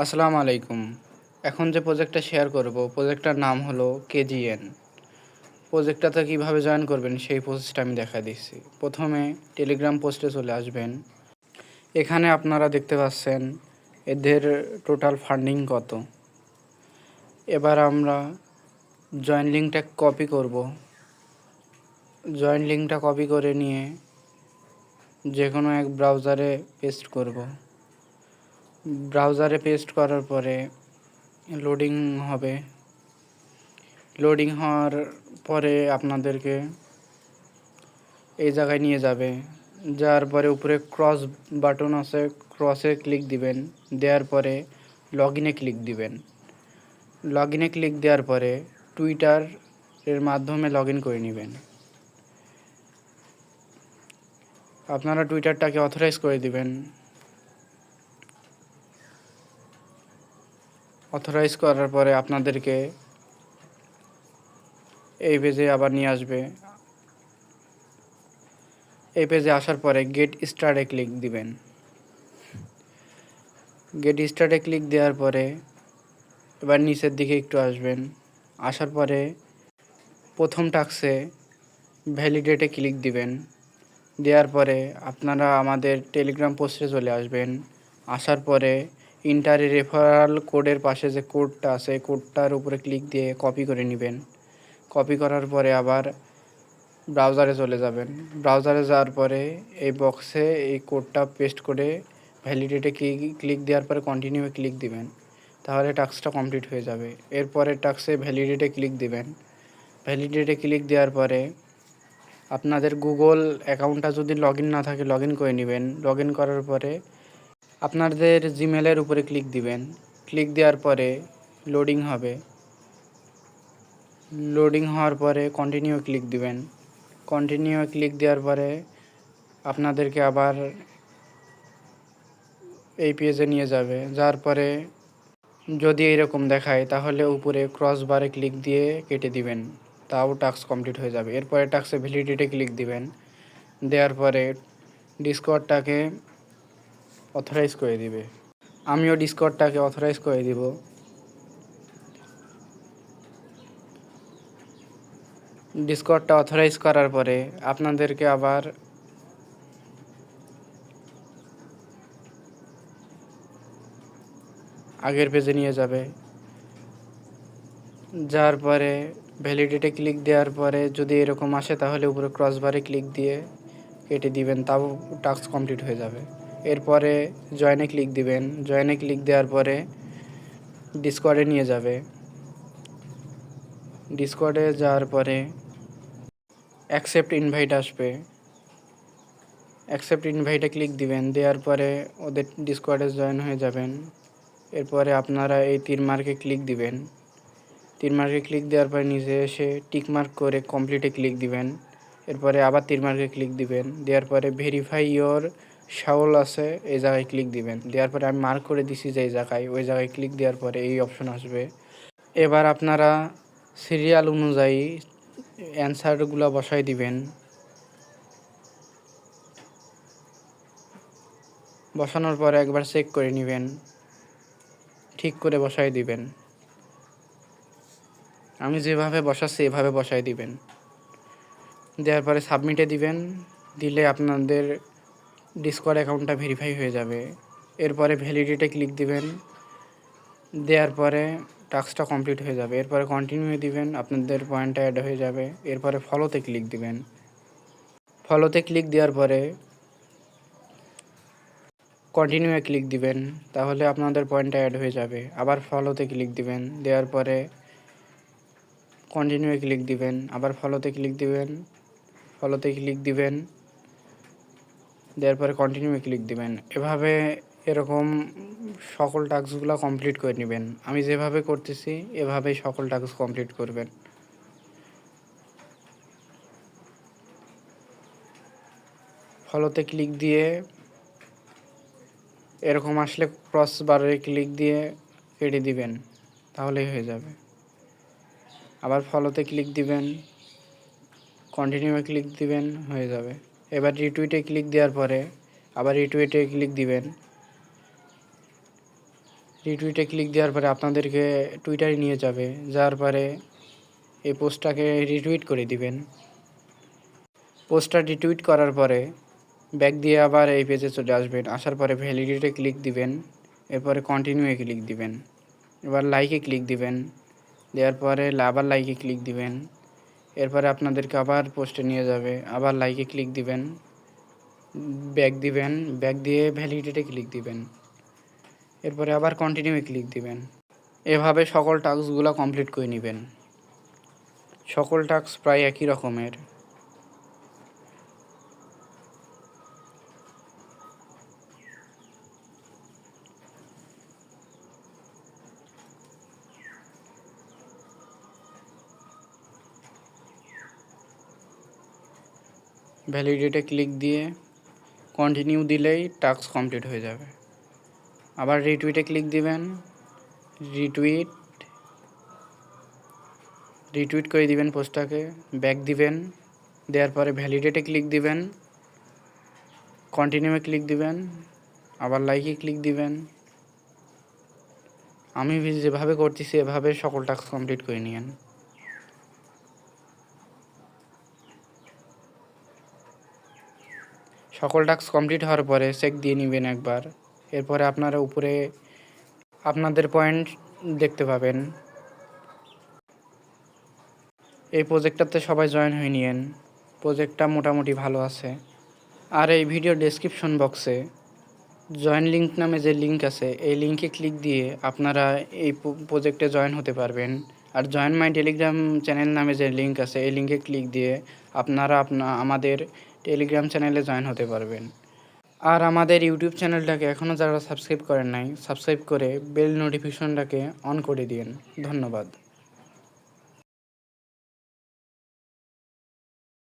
আসসালামু আলাইকুম। এখন যে প্রজেক্টটা শেয়ার করব, প্রজেক্টটার নাম হলো কেজিএন। প্রজেক্টটাতে কীভাবে জয়েন করবেন সেই প্রসেসটা আমি দেখায় দিচ্ছি। প্রথমে টেলিগ্রাম পোস্টে চলে আসবেন। এখানে আপনারা দেখতে পাচ্ছেন এদের টোটাল ফান্ডিং কত। এবার আমরা জয়েন লিঙ্কটা কপি করব। জয়েন লিঙ্কটা কপি করে নিয়ে যে কোনো এক ব্রাউজারে পেস্ট করব। ব্রাউজারে পেস্ট করার পরে লোডিং হবে। লোডিং হওয়ার পরে আপনাদেরকে এই জায়গায় নিয়ে যাবে। যাওয়ার পরে উপরে ক্রস বাটন আছে, ক্রসে ক্লিক দিবেন। দেওয়ার পরে লগ ইনে ক্লিক দিবেন। লগ ইনে ক্লিক দেওয়ার পরে টুইটার এর মাধ্যমে লগ ইন করে নেবেন। আপনারা টুইটারটাকে অথরাইজ করে দিবেন। অথরাইজ করার পরে আপনাদেরকে এই পেজে আবার নিয়ে আসবে। এই পেজে আসার পরে গেট স্টার্টে ক্লিক দিবেন। গেট স্টার্টে ক্লিক দেওয়ার পরে এবার নিচের দিকে একটু আসবেন। আসার পরে প্রথম টাস্কে ভ্যালিডেটে ক্লিক দিবেন। দেওয়ার পরে আপনারা আমাদের টেলিগ্রাম পোস্টে চলে আসবেন। আসার পরে ইন্টার রেফারাল কোডের পাশে যে কোডটা আছে কোডটার উপরে ক্লিক দিয়ে কপি করে নেবেন। কপি করার পরে আবার ব্রাউজারে চলে যাবেন। ব্রাউজারে যাওয়ার পরে এই বক্সে এই কোডটা পেস্ট করে ভ্যালিডেটে ক্লিক দেওয়ার পরে কন্টিনিউ ক্লিক দিবেন। তাহলে টাস্কটা কমপ্লিট হয়ে যাবে। এরপরে টাস্কে ভ্যালিডেটে ক্লিক দিবেন। ভ্যালিডেটে ক্লিক দেওয়ার পরে আপনাদের গুগল অ্যাকাউন্টটা যদি লগ ইন না থাকে লগ ইন করে নেবেন। লগ ইন করার পরে আপনাদের জিমেলের উপরে ক্লিক দিবেন। ক্লিক দেওয়ার পরে লোডিং হবে। লোডিং হওয়ার পরে কন্টিনিউ ক্লিক দিবেন। কন্টিনিউ ক্লিক দেওয়ার পরে আপনাদেরকে আবার এই পেজে নিয়ে যাবে। যার পরে যদি এইরকম দেখায় তাহলে উপরে ক্রস বারে ক্লিক দিয়ে কেটে দিবেন। তাও টাস্ক কমপ্লিট হয়ে যাবে। এরপরে টাস্কে ভ্যালিডিটি ক্লিক দিবেন। দেওয়ার পরে ডিসকর্ডটাকে অথরাইজ করে দিবে। আমিও ডিসকর্ডটাকে অথরাইজ করে দিব। ডিসকর্ডটা অথরাইজ করার পরে আপনাদেরকে আবার আগের পেজে নিয়ে যাবে। যার পরে ভ্যালিডিটি ক্লিক দেওয়ার পরে যদি এরকম আসে তাহলে উপরে ক্রসবারে ক্লিক দিয়ে কেটে দিবেন। তাও টাস্ক কমপ্লিট হয়ে যাবে। এরপরে জয়েনে ক্লিক দিবেন। জয়েনে ক্লিক দেওয়ার পরে ডিসকর্ডে নিয়ে যাবে। ডিসকর্ডে যাওয়ার পরে অ্যাকসেপ্ট ইনভাইট আসবে। অ্যাকসেপ্ট ইনভাইটে ক্লিক দিবেন। দেওয়ার পরে ওদের ডিসকর্ডে জয়েন হয়ে যাবেন। এরপরে আপনারা এই তীর মার্কে ক্লিক দিবেন। তীর মার্কে ক্লিক দেওয়ার পরে নিচে এসে টিক মার্ক করে কমপ্লিটে ক্লিক দিবেন। এরপরে আবার তীর মার্কে ক্লিক দিবেন। দেওয়ার পরে ভেরিফাই ইয়োর শাওল আছে এই জায়গায় ক্লিক দিবেন। দেওয়ার পরে আমি মার্ক করে দিছি যে এই জায়গায়, ওই জায়গায় ক্লিক দেওয়ার পরে এই অপশন আসবে। এবার আপনারা সিরিয়াল অনুযায়ী অ্যান্সারগুলো বসাই দিবেন। বসানোর পরে একবার চেক করে নেবেন, ঠিক করে বসাই দিবেন। আমি যেভাবে বসাচ্ছি এভাবে বসাই দিবেন। দেওয়ার পরে সাবমিটে দিবেন। দিলে আপনাদের ডিসকর্ড অ্যাকাউন্টটা ভেরিফাই হয়ে যাবে। এরপরে ভ্যালিডিটে ক্লিক দিবেন। দেওয়ার পরে টাস্কটা কমপ্লিট হয়ে যাবে। এরপরে কন্টিনিউ দিবেন, আপনাদের পয়েন্টটা অ্যাড হয়ে যাবে। এরপরে ফলোতে ক্লিক দিবেন। ফলোতে ক্লিক দেওয়ার পরে কন্টিনিউ ক্লিক দিবেন, তাহলে আপনাদের পয়েন্টটা অ্যাড হয়ে যাবে। আবার ফলোতে ক্লিক দিবেন। দেওয়ার পরে কন্টিনিউ ক্লিক দিবেন। আবার ফলোতে ক্লিক দিবেন। ফলোতে ক্লিক দিবেন। দেওয়ার পরে কন্টিনিউ ক্লিক দিবেন। এভাবে এরকম সকল টাস্কগুলো কমপ্লিট করে নেবেন। আমি যেভাবে করতেছি এভাবেই সকল টাস্ক কমপ্লিট করবেন। ফলোতে ক্লিক দিয়ে এরকম আসলে ক্রস বারে ক্লিক দিয়ে কেটে দিবেন, তাহলেই হয়ে যাবে। আবার ফলোতে ক্লিক দিবেন, কন্টিনিউ ক্লিক দিবেন, হয়ে যাবে। এবার রিটুইটে ক্লিক দেওয়ার পরে আবার রিটুইটে ক্লিক দিবেন। রিটুইটে ক্লিক দেওয়ার পরে আপনাদেরকে টুইটারে নিয়ে যাবে, যাওয়ার পরে এই পোস্টটাকে রিটুইট করে দিবেন। পোস্টটা রিটুইট করার পরে ব্যাক দিয়ে আবার এই পেজে চলে আসবেন। আসার পরে ভ্যালিডেটে ক্লিক দিবেন, এরপরে কন্টিনিউয়ে ক্লিক দিবেন, এবার লাইকে ক্লিক দিবেন, দেওয়ার পরে আবার লাইকে ক্লিক দিবেন, এরপরে আপনাদেরকে আবার পোস্টে নিয়ে যাবে, আবার লাইকে ক্লিক দিবেন, ব্যাক দিবেন, ব্যাক দিয়ে ভ্যালিডেটে ক্লিক দিবেন, এরপরে আবার কন্টিনিউয়ে ক্লিক দিবেন। এভাবে সকল টাস্কগুলো কমপ্লিট করে নেবেন। সকল টাস্ক প্রায় একই রকমের। ভ্যালিডেটে ক্লিক দিয়ে কন্টিনিউ দিলেই টাস্ক কমপ্লিট হয়ে যাবে। আবার রিটুইটে ক্লিক দিবেন, রিটুইট করে দিবেন পোস্টটাকে, ব্যাক দিবেন, দেওয়ার পরে ভ্যালিডেটে ক্লিক দিবেন, কন্টিনিউয়ে ক্লিক দিবেন, আবার লাইকে ক্লিক দিবেন। আমি যেভাবে করতেছি এভাবে সকল টাস্ক কমপ্লিট করে নিয়েন। সকল টাস্ক কমপ্লিট হওয়ার পরে চেক দিয়ে নেবেন একবার। এরপরে আপনারা উপরে আপনাদের পয়েন্ট দেখতে পাবেন। এই প্রজেক্টটাতে সবাই জয়েন হয়ে নিয়েন। প্রজেক্টটা মোটামুটি ভালো আছে। আর এই ভিডিও ডেসক্রিপশন বক্সে জয়েন লিঙ্ক নামে যে লিঙ্ক আছে, এই লিঙ্কে ক্লিক দিয়ে আপনারা এই প্রজেক্টে জয়েন হতে পারবেন। আর জয়েন মাই টেলিগ্রাম চ্যানেল নামে যে লিঙ্ক আছে, এই লিঙ্কে ক্লিক দিয়ে আপনারা আমাদের টেলিগ্রাম চ্যানেলে জয়েন হতে পারবেন। আর আমাদের ইউটিউব চ্যানেলটাকে এখনও যারা সাবস্ক্রাইব করেন নাই, সাবস্ক্রাইব করে বেল নোটিফিকেশনটাকে অন করে দিন। ধন্যবাদ।